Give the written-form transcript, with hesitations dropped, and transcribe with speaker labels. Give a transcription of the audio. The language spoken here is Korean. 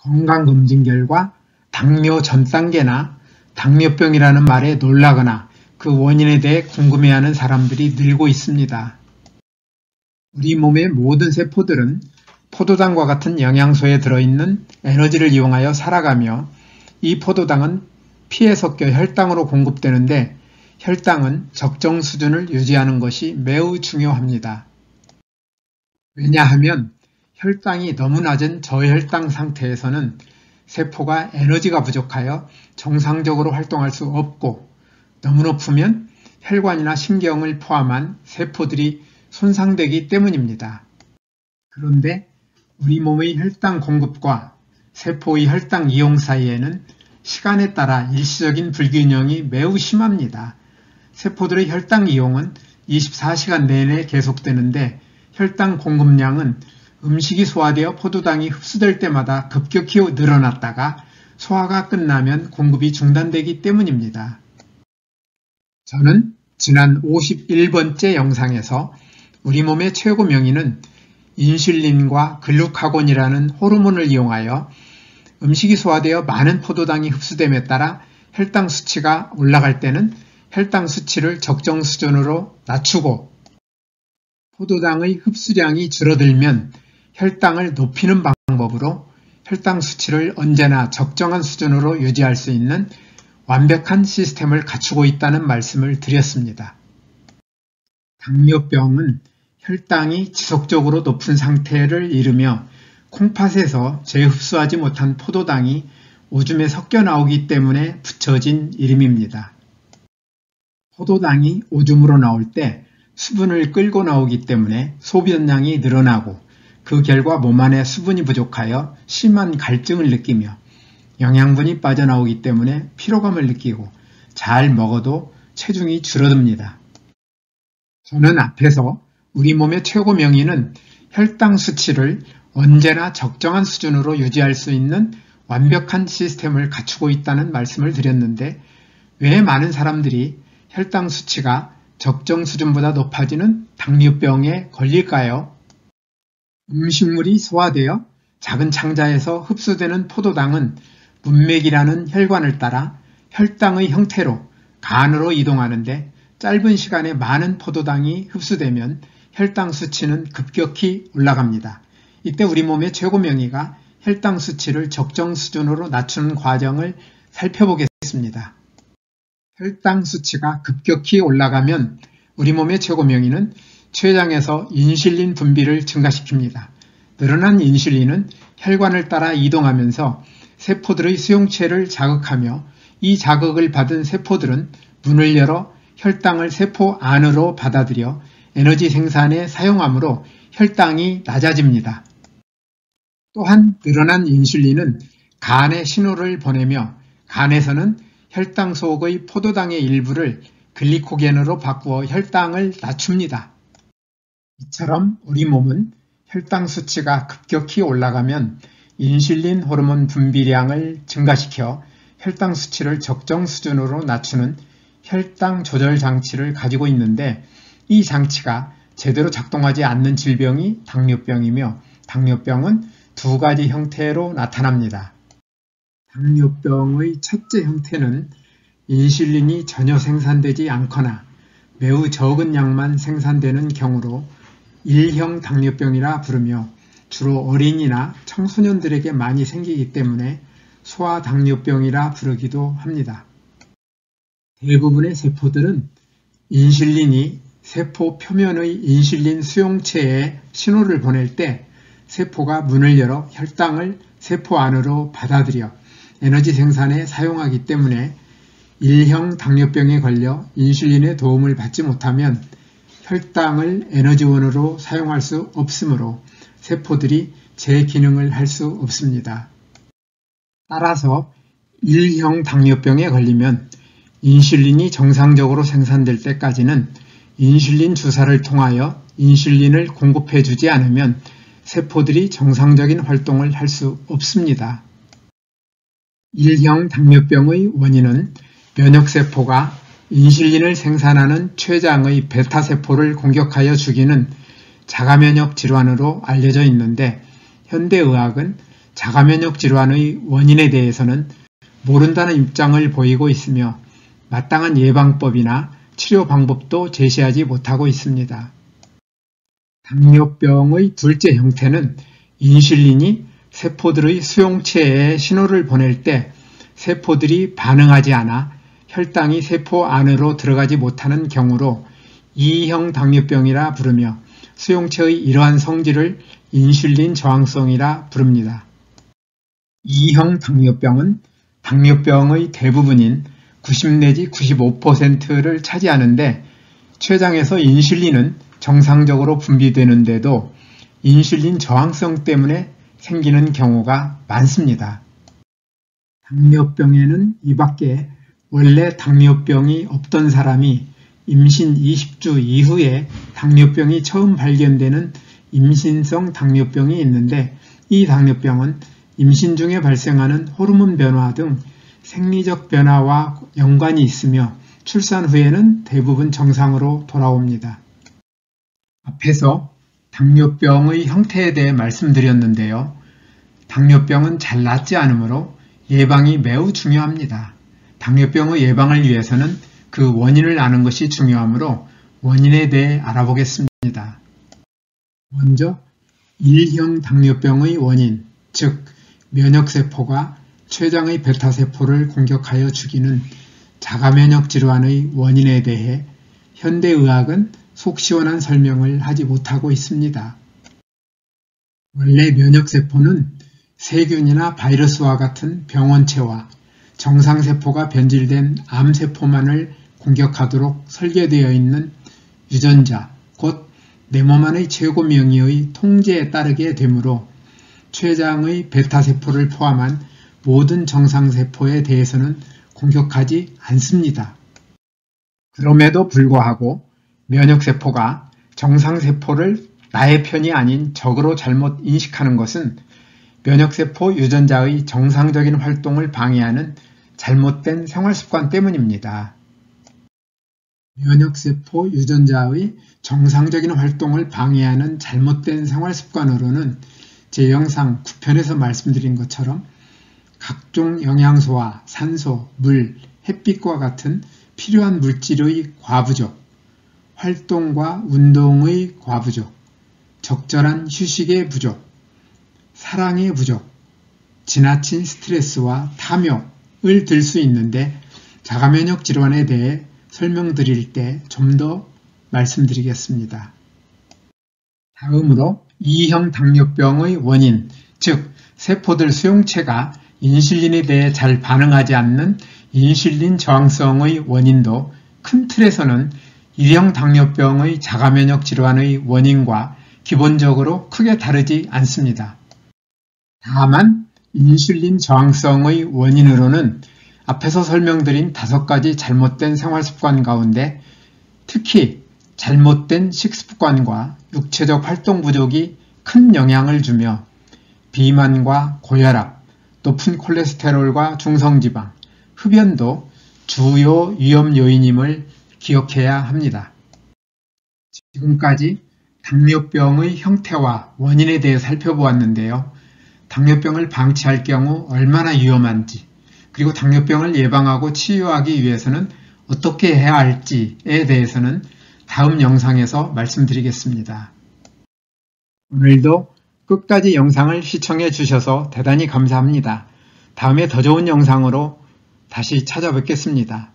Speaker 1: 건강검진 결과 당뇨 전 단계나 당뇨병이라는 말에 놀라거나 그 원인에 대해 궁금해하는 사람들이 늘고 있습니다. 우리 몸의 모든 세포들은 포도당과 같은 영양소에 들어있는 에너지를 이용하여 살아가며 이 포도당은 피에 섞여 혈당으로 공급되는데 혈당은 적정 수준을 유지하는 것이 매우 중요합니다. 왜냐하면 혈당이 너무 낮은 저혈당 상태에서는 세포가 에너지가 부족하여 정상적으로 활동할 수 없고 너무 높으면 혈관이나 신경을 포함한 세포들이 손상되기 때문입니다. 그런데 우리 몸의 혈당 공급과 세포의 혈당 이용 사이에는 시간에 따라 일시적인 불균형이 매우 심합니다. 세포들의 혈당 이용은 24시간 내내 계속되는데 혈당 공급량은 음식이 소화되어 포도당이 흡수될 때마다 급격히 늘어났다가 소화가 끝나면 공급이 중단되기 때문입니다. 저는 지난 51번째 영상에서 우리 몸의 최고 명인은 인슐린과 글루카곤이라는 호르몬을 이용하여 음식이 소화되어 많은 포도당이 흡수됨에 따라 혈당 수치가 올라갈 때는 혈당 수치를 적정 수준으로 낮추고 포도당의 흡수량이 줄어들면 혈당을 높이는 방법으로 혈당 수치를 언제나 적정한 수준으로 유지할 수 있는 완벽한 시스템을 갖추고 있다는 말씀을 드렸습니다. 당뇨병은 혈당이 지속적으로 높은 상태를 이르며 콩팥에서 재흡수하지 못한 포도당이 오줌에 섞여 나오기 때문에 붙여진 이름입니다. 포도당이 오줌으로 나올 때 수분을 끌고 나오기 때문에 소변량이 늘어나고 그 결과 몸 안에 수분이 부족하여 심한 갈증을 느끼며 영양분이 빠져나오기 때문에 피로감을 느끼고 잘 먹어도 체중이 줄어듭니다. 저는 앞에서 우리 몸의 최고 명인은 혈당 수치를 언제나 적정한 수준으로 유지할 수 있는 완벽한 시스템을 갖추고 있다는 말씀을 드렸는데 왜 많은 사람들이 혈당 수치가 적정 수준보다 높아지는 당뇨병에 걸릴까요? 음식물이 소화되어 작은 창자에서 흡수되는 포도당은 문맥이라는 혈관을 따라 혈당의 형태로 간으로 이동하는데 짧은 시간에 많은 포도당이 흡수되면 혈당 수치는 급격히 올라갑니다. 이때 우리 몸의 최고 명의가 혈당 수치를 적정 수준으로 낮추는 과정을 살펴보겠습니다. 혈당 수치가 급격히 올라가면 우리 몸의 최고 명의는 췌장에서 인슐린 분비를 증가시킵니다. 늘어난 인슐린은 혈관을 따라 이동하면서 세포들의 수용체를 자극하며 이 자극을 받은 세포들은 문을 열어 혈당을 세포 안으로 받아들여 에너지 생산에 사용하므로 혈당이 낮아집니다. 또한 늘어난 인슐린은 간에 신호를 보내며 간에서는 혈당 속의 포도당의 일부를 글리코겐으로 바꾸어 혈당을 낮춥니다. 이처럼 우리 몸은 혈당 수치가 급격히 올라가면 인슐린 호르몬 분비량을 증가시켜 혈당 수치를 적정 수준으로 낮추는 혈당 조절 장치를 가지고 있는데 이 장치가 제대로 작동하지 않는 질병이 당뇨병이며 당뇨병은 두 가지 형태로 나타납니다. 당뇨병의 첫째 형태는 인슐린이 전혀 생산되지 않거나 매우 적은 양만 생산되는 경우로 1형 당뇨병이라 부르며 주로 어린이나 청소년들에게 많이 생기기 때문에 소아당뇨병이라 부르기도 합니다. 대부분의 세포들은 인슐린이 세포 표면의 인슐린 수용체에 신호를 보낼 때 세포가 문을 열어 혈당을 세포 안으로 받아들여 에너지 생산에 사용하기 때문에 1형 당뇨병에 걸려 인슐린의 도움을 받지 못하면 혈당을 에너지원으로 사용할 수 없으므로 세포들이 제 기능을 할 수 없습니다. 따라서 1형 당뇨병에 걸리면 인슐린이 정상적으로 생산될 때까지는 인슐린 주사를 통하여 인슐린을 공급해 주지 않으면 세포들이 정상적인 활동을 할 수 없습니다. 1형 당뇨병의 원인은 면역세포가 인슐린을 생산하는 췌장의 베타세포를 공격하여 죽이는 자가면역 질환으로 알려져 있는데 현대의학은 자가면역 질환의 원인에 대해서는 모른다는 입장을 보이고 있으며 마땅한 예방법이나 치료 방법도 제시하지 못하고 있습니다. 당뇨병의 둘째 형태는 인슐린이 세포들의 수용체에 신호를 보낼 때 세포들이 반응하지 않아 혈당이 세포 안으로 들어가지 못하는 경우로 2형 당뇨병이라 부르며 수용체의 이러한 성질을 인슐린 저항성이라 부릅니다. 2형 당뇨병은 당뇨병의 대부분인 90 내지 95%를 차지하는데 췌장에서 인슐린은 정상적으로 분비되는데도 인슐린 저항성 때문에 생기는 경우가 많습니다. 당뇨병에는 이 밖에 원래 당뇨병이 없던 사람이 임신 20주 이후에 당뇨병이 처음 발견되는 임신성 당뇨병이 있는데 이 당뇨병은 임신 중에 발생하는 호르몬 변화 등 생리적 변화와 연관이 있으며 출산 후에는 대부분 정상으로 돌아옵니다. 앞에서 당뇨병의 형태에 대해 말씀드렸는데요. 당뇨병은 잘 낫지 않으므로 예방이 매우 중요합니다. 당뇨병의 예방을 위해서는 그 원인을 아는 것이 중요하므로 원인에 대해 알아보겠습니다. 먼저 1형 당뇨병의 원인, 즉 면역세포가 췌장의 베타세포를 공격하여 죽이는 자가면역 질환의 원인에 대해 현대의학은 속 시원한 설명을 하지 못하고 있습니다. 원래 면역세포는 세균이나 바이러스와 같은 병원체와 정상세포가 변질된 암세포만을 공격하도록 설계되어 있는 유전자, 곧 내 몸 안의 최고 명의의 통제에 따르게 되므로 췌장의 베타세포를 포함한 모든 정상세포에 대해서는 공격하지 않습니다. 그럼에도 불구하고 면역세포가 정상세포를 나의 편이 아닌 적으로 잘못 인식하는 것은 면역세포 유전자의 정상적인 활동을 방해하는 잘못된 생활습관 때문입니다. 면역세포 유전자의 정상적인 활동을 방해하는 잘못된 생활습관으로는 제 영상 9편에서 말씀드린 것처럼 각종 영양소와 산소, 물, 햇빛과 같은 필요한 물질의 과부족, 활동과 운동의 과부족, 적절한 휴식의 부족, 사랑의 부족, 지나친 스트레스와 탐욕을 들 수 있는데 자가면역 질환에 대해 설명드릴 때 좀 더 말씀드리겠습니다. 다음으로 2형 당뇨병의 원인, 즉 세포들 수용체가 인슐린에 대해 잘 반응하지 않는 인슐린 저항성의 원인도 큰 틀에서는 1형 당뇨병의 자가면역 질환의 원인과 기본적으로 크게 다르지 않습니다. 다만 인슐린 저항성의 원인으로는 앞에서 설명드린 5가지 잘못된 생활습관 가운데 특히 잘못된 식습관과 육체적 활동 부족이 큰 영향을 주며 비만과 고혈압, 높은 콜레스테롤과 중성지방, 흡연도 주요 위험 요인임을 기억해야 합니다. 지금까지 당뇨병의 형태와 원인에 대해 살펴보았는데요. 당뇨병을 방치할 경우 얼마나 위험한지, 그리고 당뇨병을 예방하고 치유하기 위해서는 어떻게 해야 할지에 대해서는 다음 영상에서 말씀드리겠습니다. 오늘도 끝까지 영상을 시청해 주셔서 대단히 감사합니다. 다음에 더 좋은 영상으로 다시 찾아뵙겠습니다.